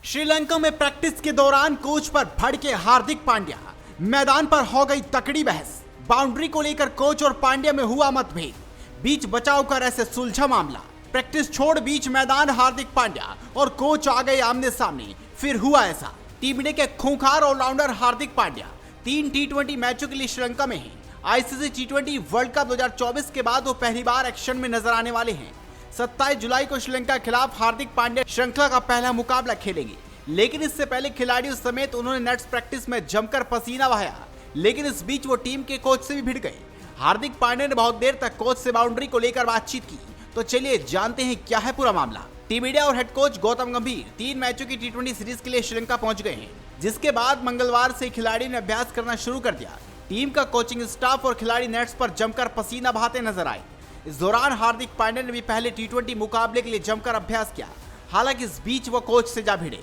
श्रीलंका में प्रैक्टिस के दौरान कोच पर भड़के हार्दिक पांड्या। मैदान पर हो गई तकड़ी बहस। बाउंड्री को लेकर कोच और पांड्या में हुआ मतभेद। बीच बचाव कर ऐसे सुलझा मामला। प्रैक्टिस छोड़ बीच मैदान हार्दिक पांड्या और कोच आ गए आमने सामने। फिर हुआ ऐसा। टीम इंडिया के खूंखार ऑलराउंडर हार्दिक पांड्या 3 टी20 मैचों के लिए श्रीलंका में हैं। आईसीसी टी20 वर्ल्ड कप 2024 के बाद वो पहली बार एक्शन में नजर आने वाले हैं। 27 जुलाई को श्रीलंका के खिलाफ हार्दिक पांड्या श्रृंखला का पहला मुकाबला खेलेंगे। लेकिन इससे पहले खिलाड़ियों समेत उन्होंने नेट्स प्रैक्टिस में जमकर पसीना बहाया। लेकिन इस बीच वो टीम के कोच से भी भिड़ गए। हार्दिक पांड्या ने बहुत देर तक कोच से बाउंड्री को लेकर बातचीत की। तो चलिए जानते हैं क्या है पूरा मामला। टीम इंडिया और हेड कोच गौतम गंभीर 3 मैचों की टी20 सीरीज के लिए श्रीलंका पहुंच गए हैं, जिसके बाद मंगलवार से खिलाड़ियों ने अभ्यास करना शुरू कर दिया। टीम का कोचिंग स्टाफ और खिलाड़ी नेट्स पर जमकर पसीना बहाते नजर आए। इस दौरान हार्दिक पांड्या ने भी पहले टी20 मुकाबले के लिए जमकर अभ्यास किया। हालांकि इस बीच वो कोच से जा भिड़े।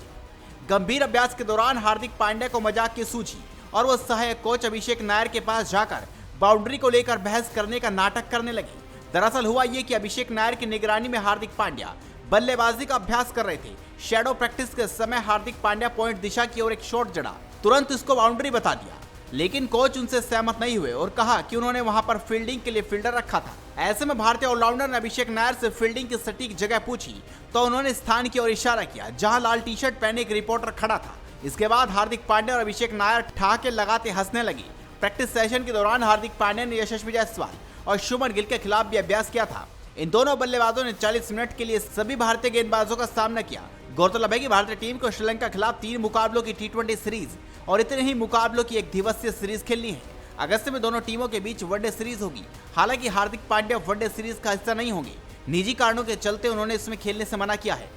गंभीर अभ्यास के दौरान हार्दिक पांड्या को मजाक की सूझी और वो सहायक कोच अभिषेक नायर के पास जाकर बाउंड्री को लेकर बहस करने का नाटक करने लगे। दरअसल हुआ ये कि अभिषेक नायर की निगरानी में हार्दिक पांड्या बल्लेबाजी का अभ्यास कर रहे थे। शैडो प्रैक्टिस के समय हार्दिक पांड्या पॉइंट दिशा की ओर एक शॉट जड़ा, तुरंत इसको बाउंड्री बता दिया। लेकिन कोच उनसे सहमत नहीं हुए और कहा कि उन्होंने वहां पर फील्डिंग के लिए फील्डर रखा था। ऐसे में भारतीय ऑलराउंडर ने अभिषेक नायर से फील्डिंग की सटीक जगह पूछी तो उन्होंने स्थान की ओर इशारा किया जहां लाल टी शर्ट पहने एक रिपोर्टर खड़ा था। इसके बाद हार्दिक पांड्या और अभिषेक नायर ठहाके लगाते हंसने लगे। प्रैक्टिस सेशन के दौरान हार्दिक पांड्या ने यशस्वी जायसवाल और शुभमन गिल के खिलाफ भी अभ्यास किया था। इन दोनों बल्लेबाजों ने 40 मिनट के लिए सभी भारतीय गेंदबाजों का सामना किया। गौरतलब है कि भारतीय टीम को श्रीलंका के खिलाफ 3 मुकाबलों की टी20 सीरीज और इतने ही मुकाबलों की 1 दिवसीय सीरीज खेलनी है। अगस्त में दोनों टीमों के बीच वनडे सीरीज होगी। हालांकि हार्दिक पांड्या वनडे सीरीज का हिस्सा नहीं होंगे। निजी कारणों के चलते उन्होंने इसमें खेलने से मना किया है।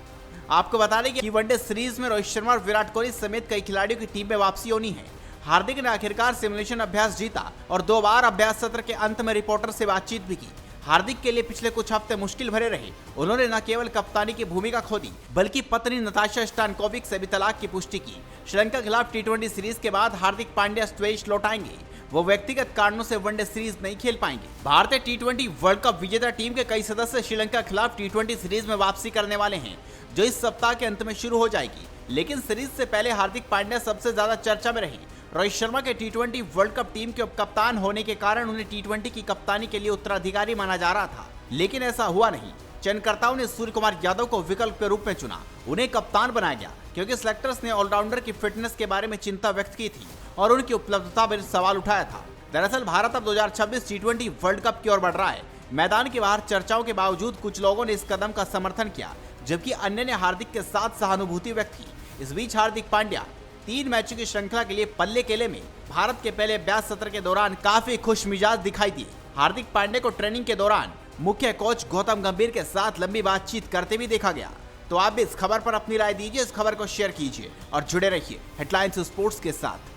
आपको बता दें कि वनडे सीरीज में रोहित शर्मा और विराट कोहली समेत कई खिलाड़ियों की टीम में वापसी होनी है। हार्दिक ने आखिरकार सिमुलेशन अभ्यास जीता और 2 बार अभ्यास सत्र के अंत में रिपोर्टर से बातचीत भी की। हार्दिक के लिए पिछले कुछ हफ्ते मुश्किल भरे रहे। उन्होंने न केवल कप्तानी की भूमिका खो दी बल्कि पत्नी नताशा स्टानकोविक से भी तलाक की पुष्टि की। श्रीलंका के खिलाफ टी20 सीरीज के बाद हार्दिक पांड्या स्वेज लौट आएंगे। वो व्यक्तिगत कारणों से वनडे सीरीज नहीं खेल पाएंगे। भारतीय टी20 वर्ल्ड कप विजेता टीम के कई सदस्य श्रीलंका के खिलाफ टी20 सीरीज में वापसी करने वाले हैं, जो इस सप्ताह के अंत में शुरू हो जाएगी। लेकिन सीरीज से पहले हार्दिक पांड्या सबसे ज्यादा चर्चा में रहे। रोहित शर्मा के टी20 वर्ल्ड कप टीम के कप्तान होने के कारण उन्हें टी20 की कप्तानी के लिए उत्तराधिकारी माना जा रहा था, लेकिन ऐसा हुआ नहीं। चयनकर्ताओं ने सूर्य कुमार यादव को विकल्प के रूप में चुना। उन्हें कप्तान बनाया गया क्योंकि सिलेक्टर्स ने ऑलराउंडर की फिटनेस के बारे में चिंता व्यक्त की थी और उनकी उपलब्धता पर सवाल उठाया था। दरअसल भारत अब 2026 टी20 वर्ल्ड कप की ओर बढ़ रहा है। मैदान के बाहर चर्चाओं के बावजूद कुछ लोगों ने इस कदम का समर्थन किया, जबकि अन्य ने हार्दिक के साथ सहानुभूति व्यक्त की। इस बीच हार्दिक पांड्या 3 मैचों की श्रृंखला के लिए पल्ले केले में भारत के पहले अभ्यास सत्र के दौरान काफी खुश मिजाज दिखाई दिए। हार्दिक पांड्या को ट्रेनिंग के दौरान मुख्य कोच गौतम गंभीर के साथ लंबी बातचीत करते भी देखा गया। तो आप भी इस खबर पर अपनी राय दीजिए, इस खबर को शेयर कीजिए और जुड़े रहिए हेडलाइंस स्पोर्ट्स के साथ।